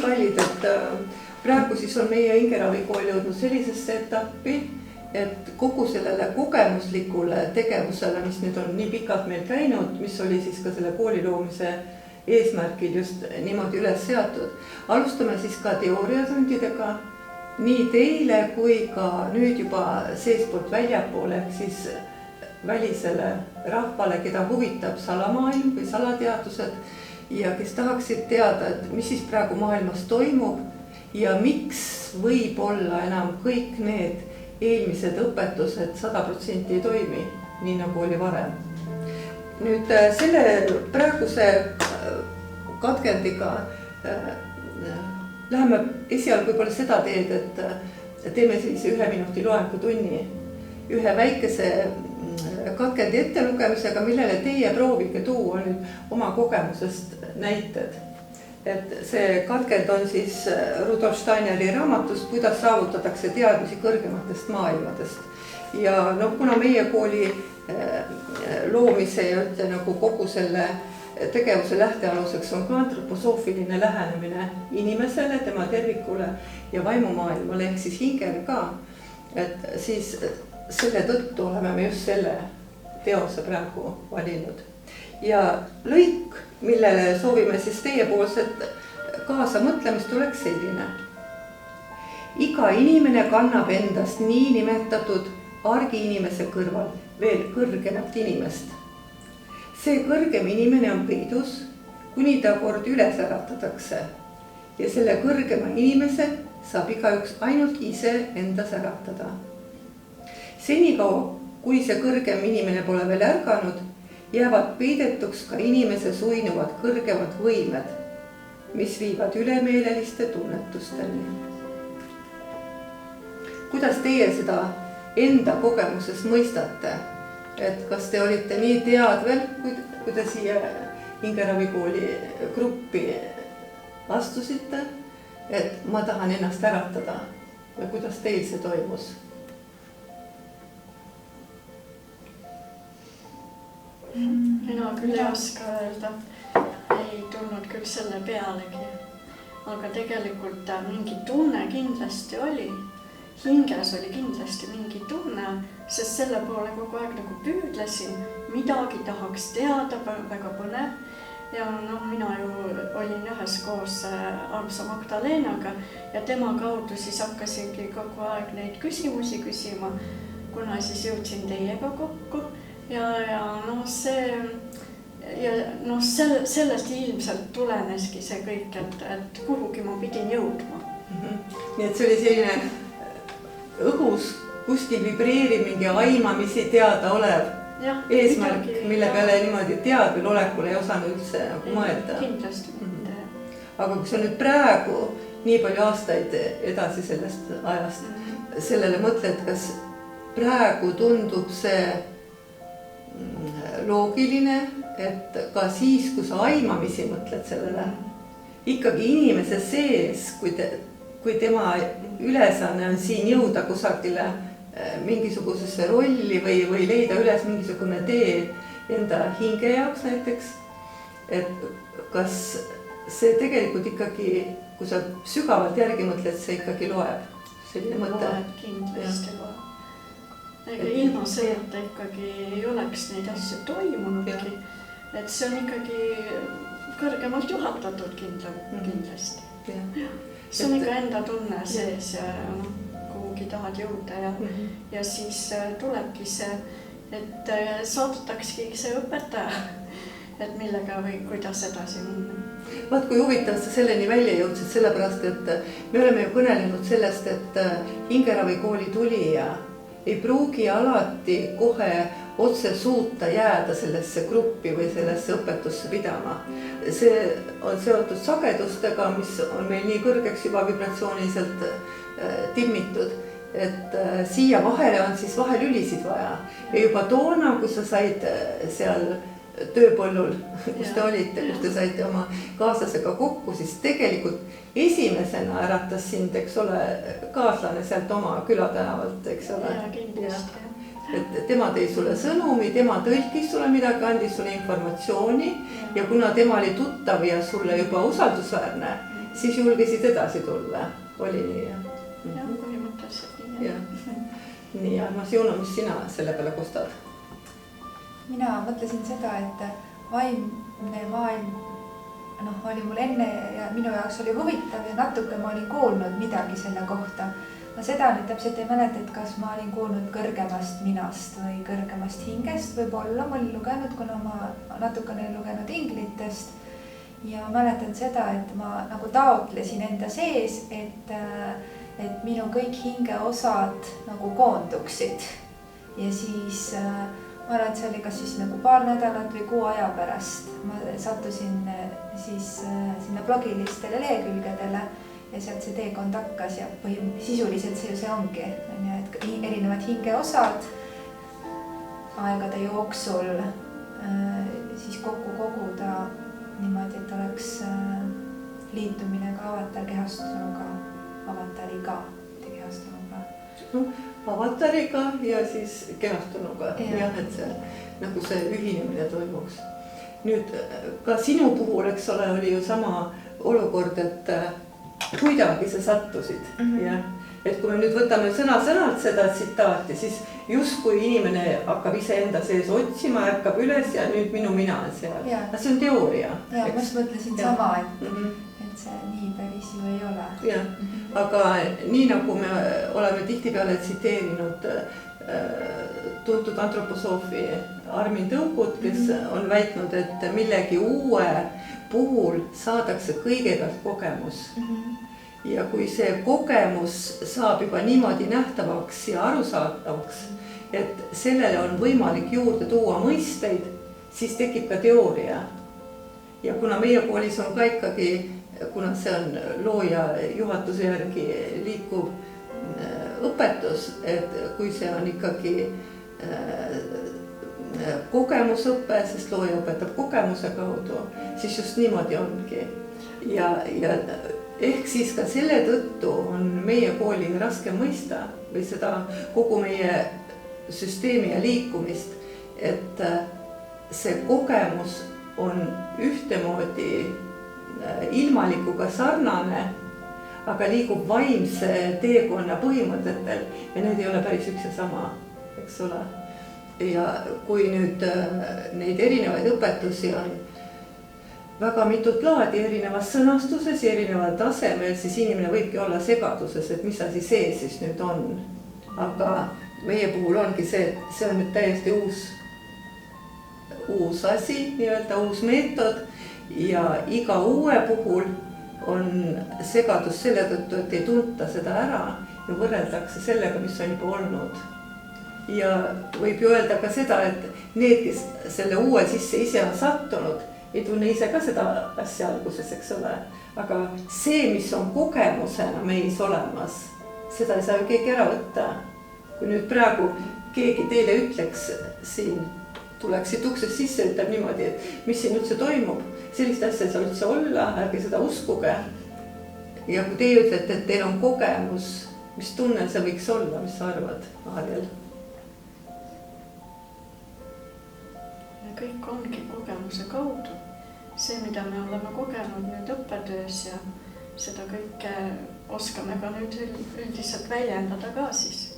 kallid, et praegu siis on meie hingeravikool jõudnud sellisesse etappi, et kogu sellele kogemuslikule tegevusele, mis nüüd on nii pikalt meil käinud, mis oli siis ka selle kooli loomise eesmärgil just niimoodi üles seatud. Alustame siis ka teooriatundidega nii teile kui ka nüüd juba seespoolt väljapoole, ehk siis välisele rahvale, keda huvitab salamaailm või salateadused ja kes tahaksid teada, et mis siis praegu maailmas toimub ja miks võib-olla enam kõik need eelmised õpetused 100% ei toimi, nii nagu oli varem. Nüüd selle praeguse katkendiga läheme esialgu võib-olla seda teed, et teeme sellise 1 minuti loengutunni ühe väikese katkendi ettelugemisega, millele teie proovige tuua nüüd oma kogemusest näited. Et see katkend on siis Rudolf Steineri raamatust, kuidas saavutatakse teadmisi kõrgematest maailmadest. Ja kuna meie kooli loomise ja nagu kogu selle tegevuse lähtealuseks on ka antroposoofiline lähenemine inimesele, tema tervikule ja vaimumaailmale ehk siis hingele ka, et siis selle tõttu oleme me just selle teose praegu valinud. Ja lõik, millele soovime siis teiepoolset kaasamõtlemist, oleks selline. Iga inimene kannab endast nii nimetatud argiinimese kõrval veel kõrgemat inimest. See kõrgem inimene on peidus, kuni ta kord üles äratatakse ja selle kõrgema inimese saab igaüks ainult ise endas äratada. Senikaua, kui see kõrgem inimene pole veel ärganud, jäävad peidetuks ka inimese suinuvad kõrgemad võimed, mis viivad ülemeeleliste tunnetusteni. Kuidas teie seda enda kogemuses mõistate? Et kas te olite nii teadvel, kui te siia hingeravikooli gruppi astusite, et ma tahan ennast äratada või kuidas teil see toimus? Mina küll ei oska öelda, ei tulnud küll selle pealegi, aga tegelikult mingi tunne kindlasti oli, hinges oli kindlasti mingi tunne, sest selle poole kogu aeg nagu püüdlesin, midagi tahaks teada, väga põnev ja mina ju olin üheskoos armsa Magdalenaga ja tema kaudu siis hakkasingi kogu aeg neid küsimusi küsima, kuna siis jõudsin teiega kokku. Sellest ilmselt tuleneski see kõik, et kuhugi ma pidin jõudma. Nii et see oli selline õhus kuskil vibreerimine ja aimamisi teada olev eesmärk, mille peale niimoodi teadvel olekul ei osanud üldse nagu mõelda. Kindlasti mitte. Aga kui sa nüüd praegu nii palju aastaid edasi sellest ajast sellele mõtled, kas praegu tundub see loogiline, et ka siis, kui sa aimamisi mõtled sellele, ikkagi inimese sees, kui tema ülesanne on siin jõuda kusagile mingisugusesse rolli või leida üles mingisugune tee enda hinge jaoks näiteks, et kas see tegelikult ikkagi, kui sa sügavalt järgi mõtled, see ikkagi loeb selline mõte? Loeb, kindlasti loeb. Ega ilma seeta ikkagi ei oleks neid asju toimunudki, et see on ikkagi kõrgemalt juhatatud kindlasti. See on ikka enda tunne sees ja kuhugi tahad jõuda ja siis tulebki see, et saadetakski see õpetaja, et millega või kuidas edasi minna. Vaat kui huvitav sa selleni välja jõudsid, sellepärast, et me oleme ju kõnelenud sellest, et hingeravikooli tulija ei pruugi alati kohe otse suuta jääda sellesse gruppi või sellesse õpetusse pidama. See on seotud sagedustega, mis on meil nii kõrgeks juba vibratsiooniliselt timmitud, et siia vahele on siis vahelülisid vaja. Ja juba toona, kui sa said seal tööpõllul, kus te olite, kus te saite oma kaaslasega kokku, siis tegelikult esimesena äratas sind, eks ole, kaaslane sealt oma külatänavalt, eks ole. Ja kindlasti. Et tema tõi sulle sõnumi, tema tõlkis sulle midagi, andis sulle informatsiooni ja kuna tema oli tuttav ja sulle juba usaldusväärne, siis julgesid edasi tulla, oli nii jah? Jah, põhimõtteliselt nii. Jah. Nii, Almas Juno, mis sina selle peale kostad? Mina mõtlesin seda, et vaimne maailm oli mul enne ja minu jaoks oli huvitav ja natuke ma olin kuulnud midagi selle kohta. Ma seda nüüd täpselt ei mäleta, et kas ma olin kuulnud kõrgemast minast või kõrgemast hingest, võib-olla ma olin lugenud, kuna ma natukene lugenud inglitest ja mäletan seda, et ma nagu taotlesin enda sees, et minu kõik hingeosad nagu koonduksid ja siis ma arvan, et see oli kas siis nagu paar nädalat või kuu aja pärast ma sattusin siis sinna blogilistele lehekülgedele ja sealt see teekond hakkas ja sisuliselt see ongi, et erinevad hingeosad aegade jooksul siis kokku koguda niimoodi, et oleks liitumine ka avatarkehastunuga, avatariga, mitte kehastunuga. Avatariga ja siis kehastunuga, jah, et see nagu see ühinemine toimuks. Nüüd ka sinu puhul, eks ole, oli ju sama olukord, et kuidagi sa sattusid, jah. Et kui me nüüd võtame sõna-sõnalt seda tsitaati, siis justkui inimene hakkab iseenda sees otsima, ärkab üles ja nüüd minu mina on seal. See on teooria. Ja, ma just mõtlesin sama, et see nii päris ju ei ole. Jah, aga nii nagu me oleme tihtipeale tsiteerinud tuntud antroposoofi Armin Tõukut, kes on väitnud, et millegi uue puhul saadakse kõigepealt kogemus. Ja kui see kogemus saab juba niimoodi nähtavaks ja arusaadavaks, et sellele on võimalik juurde tuua mõisteid, siis tekib ka teooria. Ja kuna meie koolis on ka ikkagi, kuna see on looja juhatuse järgi liikuv õpetus, et kui see on ikkagi kogemusõpe, sest looja õpetab kogemuse kaudu, siis just niimoodi ongi. Ja ehk siis ka selle tõttu on meie kooli raske mõista või seda kogu meie süsteemi ja liikumist, et see kogemus on ühtemoodi ilmalikuga sarnane, aga liigub vaimse teekonna põhimõtetel ja need ei ole päris üks ja sama, eks ole. Ja kui nüüd neid erinevaid õpetusi on väga mitut laadi erinevas sõnastuses ja erineval tasemel, siis inimene võibki olla segaduses, et mis asi see siis nüüd on. Aga meie puhul ongi see, et see on nüüd täiesti uus asi, nii-öelda uus meetod ja iga uue puhul on segadus selle tõttu, et ei tunta seda ära ja võrreldakse sellega, mis on juba olnud. Ja võib ju öelda ka seda, et need, kes selle uue sisse ise on sattunud, ei tunne ise ka seda asja alguses, eks ole. Aga see, mis on kogemusena meis olemas, seda ei saa ju keegi ära võtta. Kui nüüd praegu keegi teile ütleks siin, tuleks siit uksest sisse, ütleb niimoodi, et mis siin üldse toimub, sellist asja ei saa üldse olla, ärge seda uskuge. Ja kui teie ütlete, et teil on kogemus, mis tunne see võiks olla, mis sa arvad, Aarjel? Kõik ongi kogemuse kaudu. See, mida me oleme kogenud nüüd õppetöös ja seda kõike oskame ka nüüd üldiselt väljendada ka siis,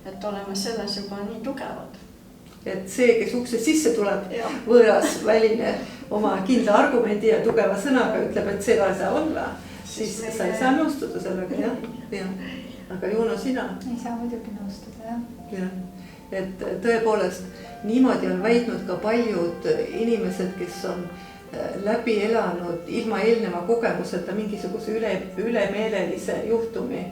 et oleme selles juba nii tugevad. Et see, kes ukse sisse tuleb, võõras väline oma kindla argumendi ja tugeva sõnaga ütleb, et seda ei saa olla, siis sa ei saa nõustuda sellega, jah. Aga Juno, sina? Ei saa muidugi nõustuda, jah. Et tõepoolest niimoodi on väitnud ka paljud inimesed, kes on läbi elanud ilma eelneva kogemuseta mingisuguse ülemeelelise juhtumi.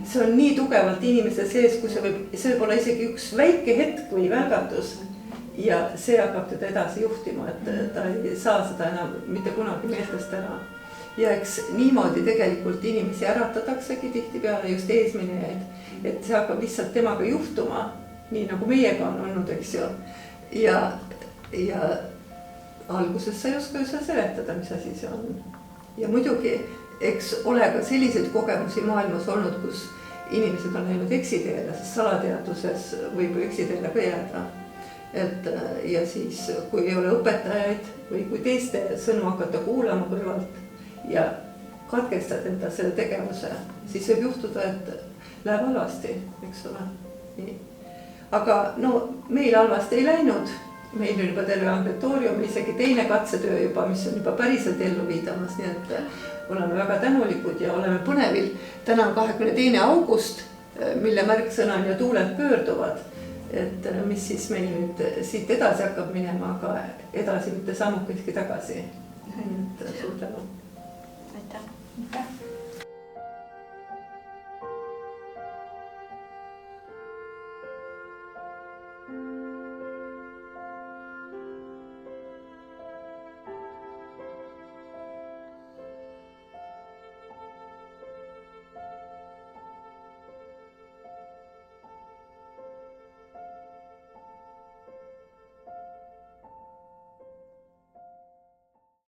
See on nii tugevalt inimese sees, kui see võib olla isegi üks väike hetk või välgatus ja see hakkab teda edasi juhtima, et ta ei saa seda enam mitte kunagi meeltest ära. Ja eks niimoodi tegelikult inimesi äratataksegi tihtipeale just eesminejaid, et see hakkab lihtsalt temaga juhtuma, nii nagu meiega on olnud, eks ju. Ja alguses sa ei oska ju seda seletada, mis asi see on. Ja muidugi, eks ole ka selliseid kogemusi maailmas olnud, kus inimesed on läinud eksiteele, sest salateaduses võib ju eksiteele ka jääda. Ja siis, kui ei ole õpetajaid või kui teiste sõnu hakata kuulama kõrvalt ja katkestad enda selle tegevuse, siis võib juhtuda, et läheb halvasti, eks ole. Nii. Aga no meil halvasti ei läinud, meil on juba terve ambulatoorium, isegi teine katsetöö juba, mis on juba päriselt ellu viidamas, nii et oleme väga tänulikud ja oleme põnevil. Täna on 22. august, mille märksõna on ja tuuled pöörduvad, et mis siis meil nüüd siit edasi hakkab minema, aga edasi mitte sammukestki tagasi. Et suur tänu. Aitäh. Aitäh.